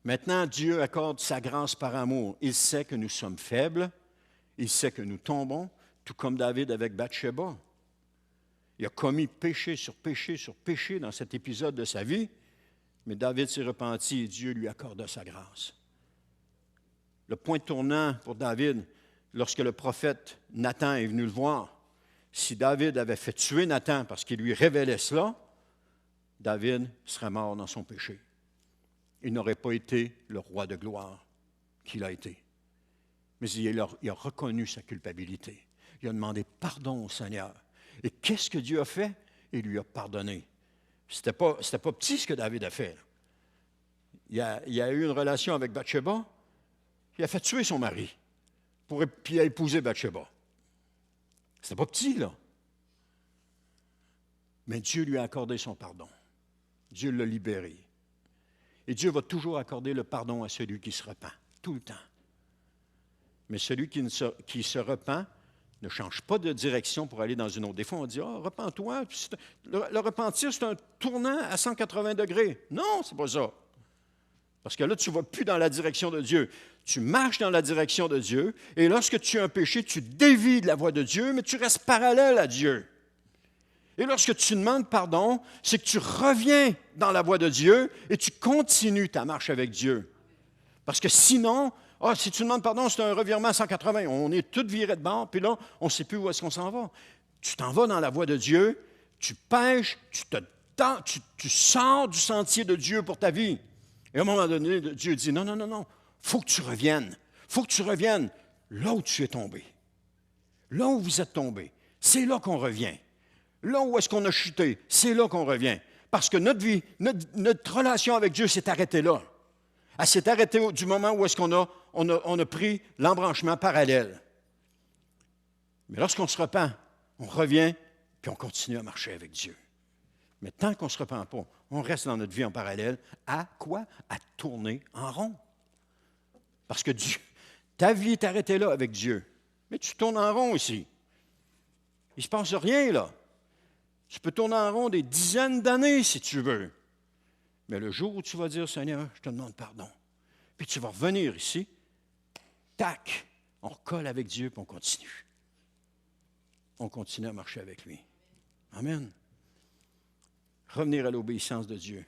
Maintenant, Dieu accorde sa grâce par amour. Il sait que nous sommes faibles, il sait que nous tombons, tout comme David avec Bathsheba. Il a commis péché sur péché sur péché dans cet épisode de sa vie, mais David s'est repenti et Dieu lui accorda sa grâce. Le point tournant pour David, lorsque le prophète Nathan est venu le voir, si David avait fait tuer Nathan parce qu'il lui révélait cela, David serait mort dans son péché. Il n'aurait pas été le roi de gloire qu'il a été. Mais il a reconnu sa culpabilité. Il a demandé pardon au Seigneur. Et qu'est-ce que Dieu a fait? Il lui a pardonné. C'était pas petit ce que David a fait. Il a eu une relation avec Bathsheba. Il a fait tuer son mari. Puis il a épousé Bathsheba. C'était pas petit, là. Mais Dieu lui a accordé son pardon. Dieu l'a libéré. Et Dieu va toujours accorder le pardon à celui qui se repent, tout le temps. Mais celui qui se repent ne change pas de direction pour aller dans une autre. Des fois, on dit « Ah, repens-toi. » Le repentir, c'est un tournant à 180 degrés. Non, c'est pas ça. Parce que là, tu ne vas plus dans la direction de Dieu. Tu marches dans la direction de Dieu, et lorsque tu as un péché, tu dévies de la voie de Dieu, mais tu restes parallèle à Dieu. Et lorsque tu demandes pardon, c'est que tu reviens dans la voie de Dieu et tu continues ta marche avec Dieu. Parce que sinon, si tu demandes pardon, c'est un revirement à 180. On est tous virés de bord, puis là, on ne sait plus où est-ce qu'on s'en va. Tu t'en vas dans la voie de Dieu, tu pêches, tu sors du sentier de Dieu pour ta vie. Et à un moment donné, Dieu dit, non, il faut que tu reviennes. Il faut que tu reviennes là où tu es tombé. Là où vous êtes tombé. C'est là qu'on revient. Là où est-ce qu'on a chuté, c'est là qu'on revient. Parce que notre vie, notre relation avec Dieu s'est arrêtée là. Elle s'est arrêtée du moment où est-ce qu'on a pris l'embranchement parallèle. Mais lorsqu'on se repent, on revient, puis on continue à marcher avec Dieu. Mais tant qu'on ne se repent pas, on reste dans notre vie en parallèle. À quoi? À tourner en rond. Parce que ta vie est arrêtée là avec Dieu. Mais tu tournes en rond ici. Il ne se passe rien là. Tu peux tourner en rond des dizaines d'années si tu veux. Mais le jour où tu vas dire, Seigneur, je te demande pardon, puis tu vas revenir ici, tac, on recolle avec Dieu, puis on continue. On continue à marcher avec lui. Amen. Revenir à l'obéissance de Dieu.